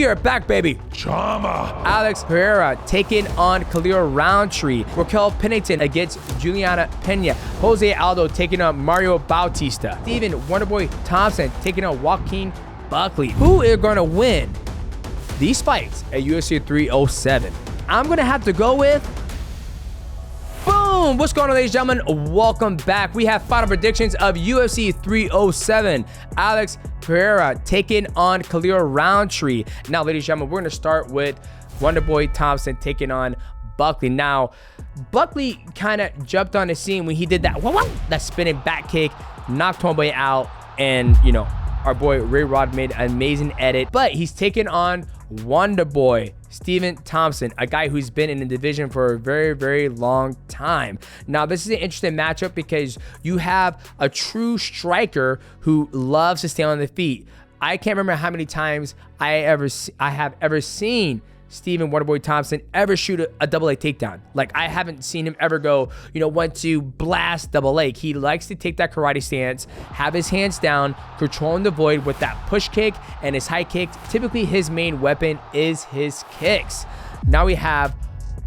We are back, baby. Chama. Alex Pereira taking on Rountree. Pennington against Juliana Pena. Jose Aldo taking on Mario Bautista. Steven Wonderboy Thompson taking on Joaquin Buckley. Who is going to win these fights at UFC 307? I'm going to have to go with... Boom! What's going on, ladies and gentlemen? Welcome back. We have final predictions of UFC 307. Alex Pereira taking on Rountree. Now, ladies and gentlemen, we're going to start with Wonderboy Thompson taking on Buckley. Now, Buckley kind of jumped on the scene when he did that spinning back kick, knocked homeboy out, and, you know, our boy Ray Rod made an amazing edit. But he's taking on Wonderboy Steven Thompson, a guy who's been in the division for a very, very long time. Now, this is an interesting matchup because you have a true striker who loves to stay on the feet. I can't remember how many times I have ever seen Steven Wonderboy Thompson ever shoot a double leg takedown. Like, I haven't seen him ever go, you know, want to blast double leg. He likes to take that karate stance, have his hands down, controlling the void with that push kick and his high kick. Typically, his main weapon is his kicks. Now we have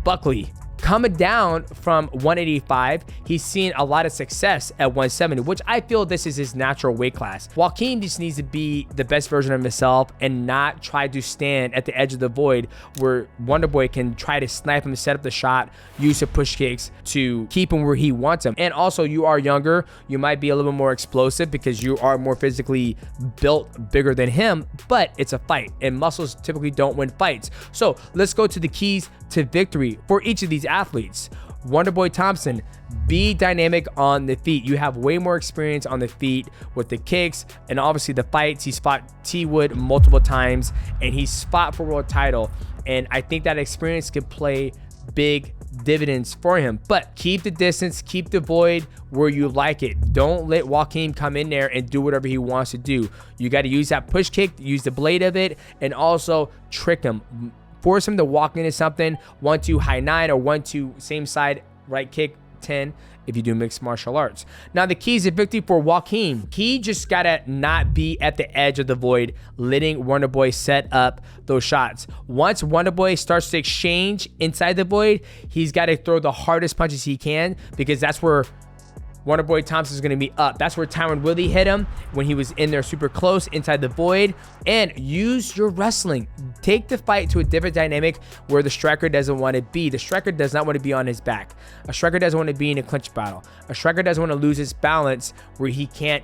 Buckley coming down from 185. He's seen a lot of success at 170, which I feel this is his natural weight class. Joaquin just needs to be the best version of himself and not try to stand at the edge of the void where Wonderboy can try to snipe him, set up the shot, use the push kicks to keep him where he wants him. And also, you are younger. You might be a little bit more explosive because you are more physically built, bigger than him, but it's a fight and muscles typically don't win fights. So let's go to the keys to victory for each of these athletes. Wonderboy Thompson, be dynamic on the feet. You have way more experience on the feet with the kicks and obviously the fights. He fought T Wood multiple times and he's fought for world title. And I think that experience could play big dividends for him. But keep the distance, keep the void where you like it. Don't let Joaquin come in there and do whatever he wants to do. You got to use that push kick, use the blade of it, and also trick him. Force him to walk into something, 1-2 high 9 or 1-2 same side right kick 10 if you do mixed martial arts. Now, the keys to victory for Joaquin, he just gotta not be at the edge of the void, letting Wonderboy set up those shots. Once Wonderboy starts to exchange inside the void, he's got to throw the hardest punches he can because that's where Wonderboy Thompson is going to be up. That's where Tyron Woodley hit him when he was in there super close inside the void. And use your wrestling. Take the fight to a different dynamic where the striker doesn't want to be. The striker does not want to be on his back. A striker doesn't want to be in a clinch battle. A striker doesn't want to lose his balance where he can't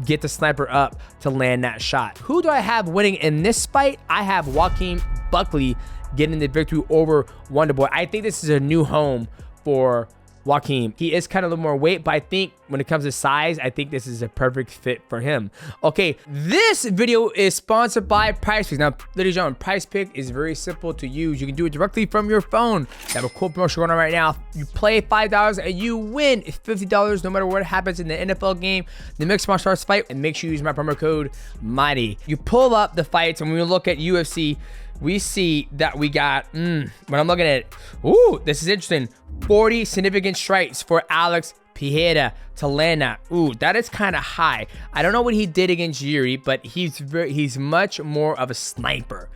get the sniper up to land that shot. Who do I have winning in this fight? I have Joaquin Buckley getting the victory over Wonderboy. I think this is a new home for Joaquin. He is kind of a little more weight, but I think when it comes to size, I think this is a perfect fit for him. Okay, this video is sponsored by PrizePicks. Now, ladies and gentlemen, PrizePicks is very simple to use. You can do it directly from your phone. They have a cool promotion going on right now. You play $5 and you win $50 no matter what happens in the NFL game, the mixed martial arts fight, and make sure you use my promo code MIGHTY. You pull up the fights, and when we look at UFC, we see that we got, when I'm looking at it, ooh, this is interesting. 40 significant strikes for Alex Pereira to land that. Ooh, that is kind of high. I don't know what he did against Yuri, but he's much more of a sniper.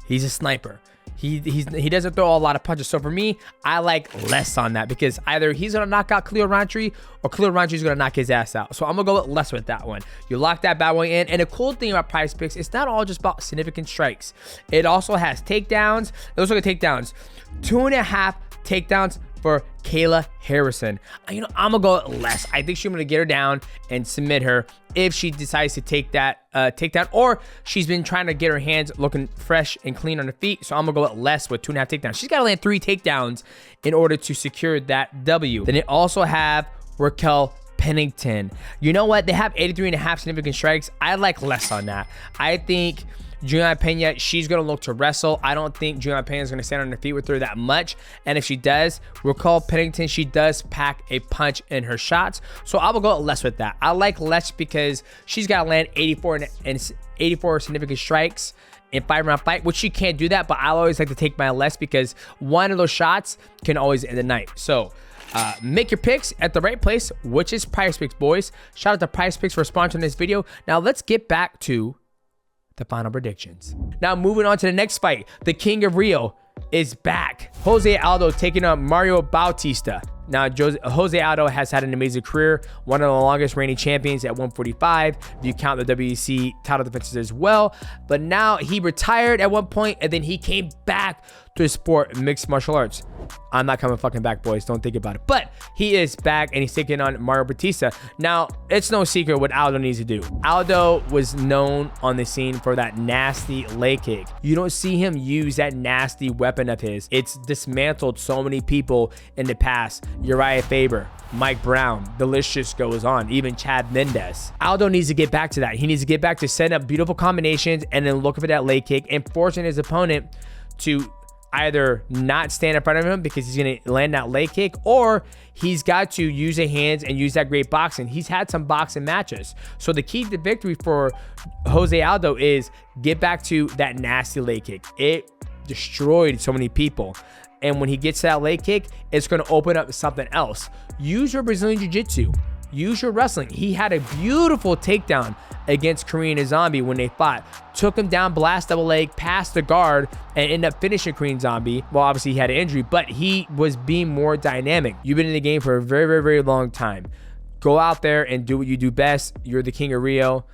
He's a sniper. He doesn't throw a lot of punches. So for me, I like less on that because either he's going to knock out Rountree or Rountree is going to knock his ass out. So I'm going to go with less with that one. You lock that bad boy in. And the cool thing about PrizePicks, it's not all just about significant strikes. It also has takedowns. Let's look at takedowns. 2.5 takedowns for Kayla Harrison. You know, I'm gonna go less. I think she's gonna get her down and submit her if she decides to take that takedown, or she's been trying to get her hands looking fresh and clean on her feet. So I'm gonna go less with 2.5 takedowns. She's gotta land 3 takedowns in order to secure that W. Then they also have Raquel Pennington. You know what? They have 83.5 significant strikes. I like less on that. I think Juliana Pena, she's going to look to wrestle. I don't think Juliana Pena is going to stand on her feet with her that much. And if she does, Raquel Pennington, she does pack a punch in her shots. So I will go less with that. I like less because she's got to land 84 significant strikes in 5-round fight, which she can't do that. But I always like to take my less because one of those shots can always end the night. So make your picks at the right place, which is PrizePicks, boys. Shout out to PrizePicks for sponsoring this video. Now let's get back to the final predictions. Now moving on to the next fight, the King of Rio is back. Jose Aldo taking on Mario Bautista. Now, Jose Aldo has had an amazing career, one of the longest reigning champions at 145, if you count the WEC title defenses as well. But now he retired at one point, and then he came back to the sport, mixed martial arts. I'm not coming fucking back, boys. Don't think about it. But he is back, and he's taking on Mario Bautista. Now, it's no secret what Aldo needs to do. Aldo was known on the scene for that nasty leg kick. You don't see him use that nasty weapon of his. It's dismantled so many people in the past. Uriah Faber, Mike Brown, the list just goes on, even Chad Mendes. Aldo needs to get back to that. He needs to get back to setting up beautiful combinations and then looking for that leg kick and forcing his opponent to either not stand in front of him because he's going to land that leg kick, or he's got to use his hands and use that great boxing. He's had some boxing matches. So the key to victory for Jose Aldo is get back to that nasty leg kick. It destroyed so many people. And when he gets to that leg kick, it's going to open up something else. Use your Brazilian Jiu-Jitsu. Use your wrestling. He had a beautiful takedown against Korean Zombie when they fought. Took him down, blast double leg, past the guard, and ended up finishing Korean Zombie. Well, obviously he had an injury, but he was being more dynamic. You've been in the game for a very, very, very long time. Go out there and do what you do best. You're the King of Rio.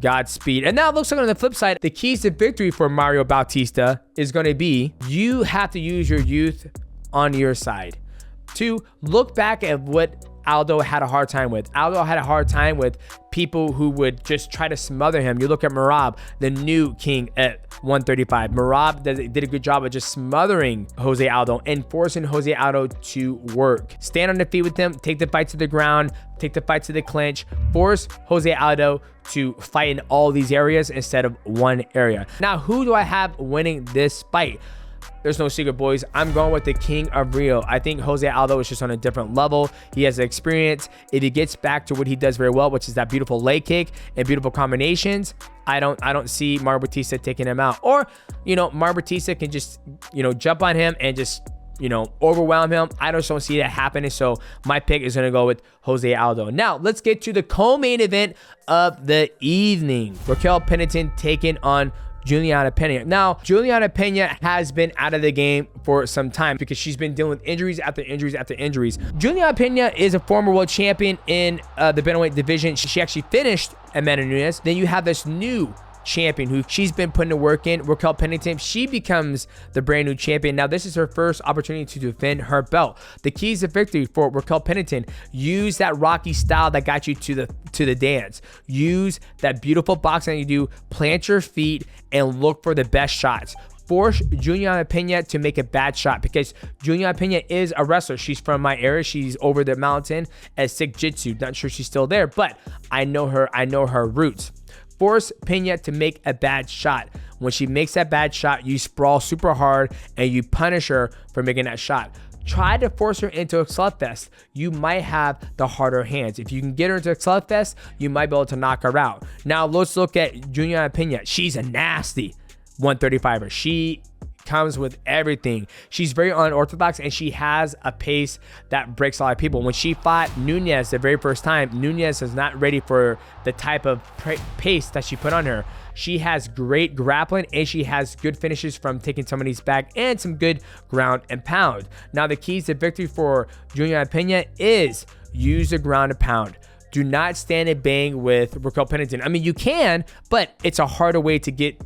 Godspeed. And now it looks like on the flip side, the keys to victory for Mario Bautista is going to be you have to use your youth on your side. 2, look back at what Aldo had a hard time with. Aldo had a hard time with people who would just try to smother him. You look at Merab, the new king at 135. Merab did a good job of just smothering Jose Aldo and forcing Jose Aldo to work. Stand on the feet with him, take the fight to the ground, take the fight to the clinch, force Jose Aldo to fight in all these areas instead of one area. Now, who do I have winning this fight? There's no secret, boys. I'm going with the King of Rio. I think Jose Aldo is just on a different level. He has experience. If he gets back to what he does very well, which is that beautiful leg kick and beautiful combinations, I don't see Mario Bautista taking him out. Or, Mario Bautista can just, jump on him and just, overwhelm him. I just don't see that happening. So my pick is going to go with Jose Aldo. Now, let's get to the co-main event of the evening. Raquel Pennington taking on Juliana Pena. Now, Juliana Pena has been out of the game for some time because she's been dealing with injuries after injuries after injuries. Juliana Pena is a former world champion in the bantamweight division. She actually finished Amanda Nunes. Then you have this new champion who she's been putting the work in, Raquel Pennington. She becomes the brand new champion. Now, this is her first opportunity to defend her belt. The keys to victory for Raquel Pennington: use that Rocky style that got you to the dance. Use that beautiful boxing that you do. Plant your feet and look for the best shots. Force Juliana Pena to make a bad shot because Juliana Pena is a wrestler. She's from my area. She's over the mountain at Sick Jitsu. Not sure she's still there, but I know her. I know her roots. Force Pena to make a bad shot. When she makes that bad shot, you sprawl super hard and you punish her for making that shot. Try to force her into a slugfest. You might have the harder hands. If you can get her into a slugfest, you might be able to knock her out. Now, let's look at Juliana Pena. She's a nasty 135er. She comes with everything. She's very unorthodox and she has a pace that breaks a lot of people. When she fought Nunes the very first time, Nunes is not ready for the type of pace that she put on her. She has great grappling and she has good finishes from taking somebody's back and some good ground and pound. Now, the keys to victory for Juliana Pena is use the ground and pound. Do not stand and bang with Raquel Pennington. I mean, you can, but it's a harder way to get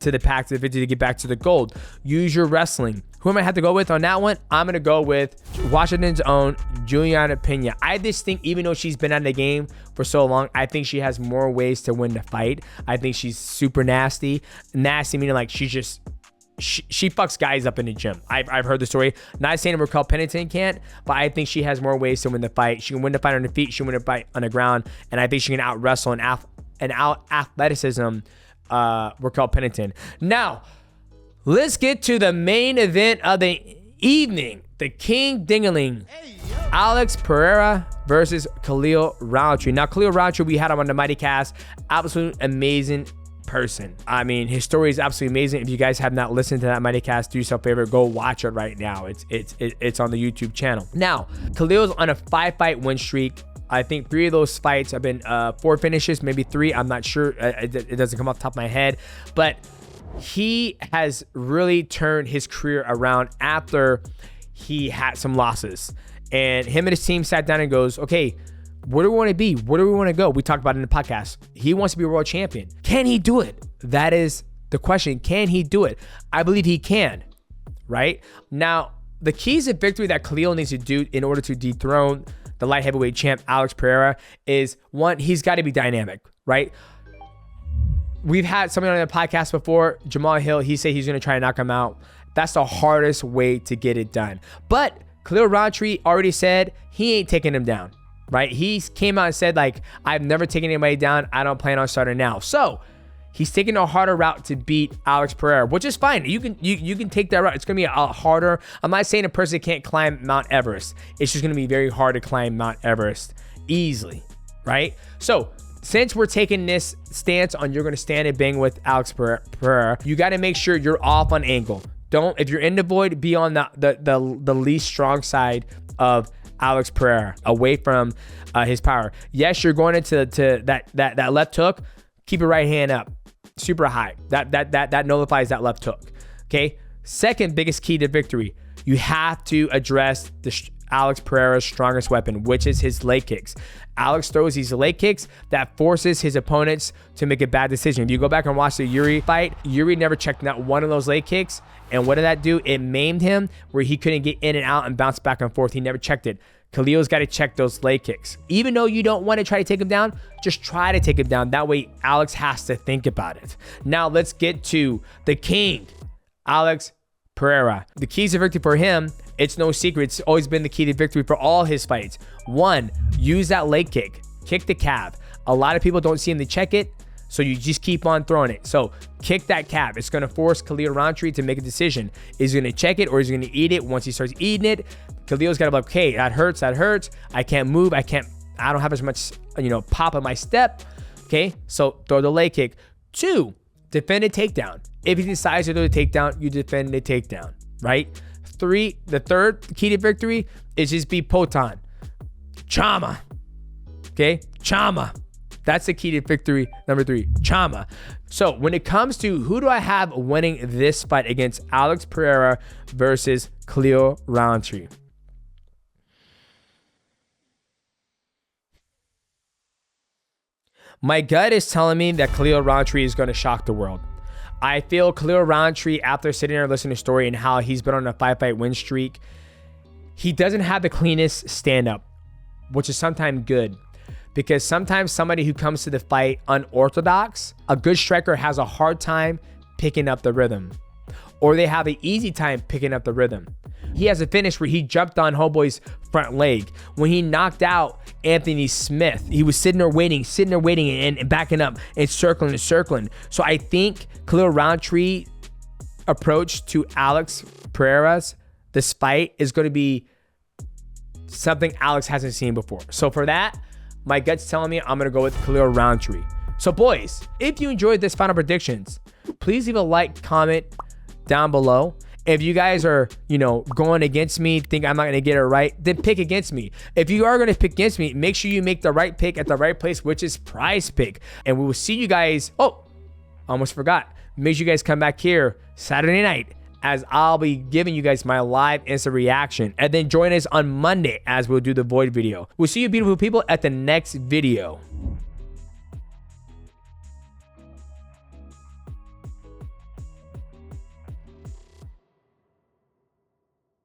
to the pack to the 50 to get back to the gold. Use your wrestling. Who am I have to go with on that one? I'm going to go with Washington's own Juliana Pena. I just think even though she's been out of the game for so long, I think she has more ways to win the fight. I think she's super nasty. Nasty meaning like she fucks guys up in the gym. I've heard the story. Not saying Raquel Pennington can't, but I think she has more ways to win the fight. She can win the fight on the feet. She can win the fight on the ground. And I think she can out wrestle and out athleticism Raquel Pennington. Now, let's get to the main event of the evening. The King Dingaling. Alex Pereira versus Khalil Rountree. Now, Khalil Rountree, we had him on the Mighty Cast. Absolute amazing person. I mean, his story is absolutely amazing. If you guys have not listened to that Mighty Cast, do yourself a favor, go watch it right now. It's on the YouTube channel. Now, Khalil's on a 5-fight win streak. I think 3 of those fights have been 4 finishes, maybe 3. I'm not sure. It doesn't come off the top of my head. But he has really turned his career around after he had some losses. And him and his team sat down and goes, okay, where do we want to be? Where do we want to go? We talked about it in the podcast. He wants to be a world champion. Can he do it? That is the question. Can he do it? I believe he can, right? Now, the keys of victory that Khalil needs to do in order to dethrone the light heavyweight champ, Alex Pereira, is 1, he's got to be dynamic, right? We've had somebody on the podcast before, Jamal Hill, he said he's going to try to knock him out. That's the hardest way to get it done. But Khalil Rountree already said he ain't taking him down, right? He came out and said, like, I've never taken anybody down. I don't plan on starting now. So he's taking a harder route to beat Alex Pereira, which is fine. You can take that route. It's going to be a lot harder. I'm not saying a person can't climb Mount Everest. It's just going to be very hard to climb Mount Everest easily, right? So since we're taking this stance on you're going to stand and bang with Alex Pereira, you got to make sure you're off on angle. Don't, if you're in the void, be on the least strong side of Alex Pereira, away from his power. Yes, you're going into that left hook. Keep your right hand up, super high. That nullifies that left hook. Okay. Second biggest key to victory, you have to address Alex Pereira's strongest weapon, which is his leg kicks. Alex throws these leg kicks that forces his opponents to make a bad decision. If you go back and watch the Yuri fight, Yuri never checked not one of those leg kicks. And what did that do? It maimed him where he couldn't get in and out and bounce back and forth. He never checked it. Khalil's got to check those leg kicks. Even though you don't want to try to take him down, just try to take him down. That way, Alex has to think about it. Now, let's get to the king, Alex Pereira. The keys to victory for him, it's no secret. It's always been the key to victory for all his fights. 1, use that leg kick. Kick the calf. A lot of people don't see him to check it, so you just keep on throwing it. So kick that calf. It's going to force Khalil Rountree to make a decision. Is he going to check it or is he going to eat it? Once he starts eating it, Khalil's got to be like, okay, that hurts. I can't move. I don't have as much, pop in my step. Okay, so throw the leg kick. 2, defend a takedown. If he decides to do the takedown, you defend the takedown, right? 3, the third key to victory is just be POATAN. Chama. Okay, Chama. That's the key to victory. Number 3, Chama. So when it comes to who do I have winning this fight against Alex Pereira versus Khalil Rountree? My gut is telling me that Khalil Rountree is going to shock the world. I feel Khalil Rountree, after sitting there listening to the story and how he's been on a 5-fight win streak, he doesn't have the cleanest stand-up, which is sometimes good. Because sometimes somebody who comes to the fight unorthodox, a good striker has a hard time picking up the rhythm. Or they have an easy time picking up the rhythm. He has a finish where he jumped on Homeboy's front leg. When he knocked out Anthony Smith, he was sitting there waiting and backing up and circling. So I think Khalil Rountree approach to Alex Pereira's this fight is going to be something Alex hasn't seen before. So for that, my gut's telling me I'm going to go with Khalil Rountree. So boys, if you enjoyed this final predictions, please leave a like, comment down below. If you guys are, going against me, think I'm not going to get it right, then pick against me. If you are going to pick against me, make sure you make the right pick at the right place, which is Prize Pick. And we will see you guys. Oh, almost forgot. Make sure you guys come back here Saturday night, as I'll be giving you guys my live instant reaction. And then join us on Monday as we'll do the Void video. We'll see you beautiful people at the next video.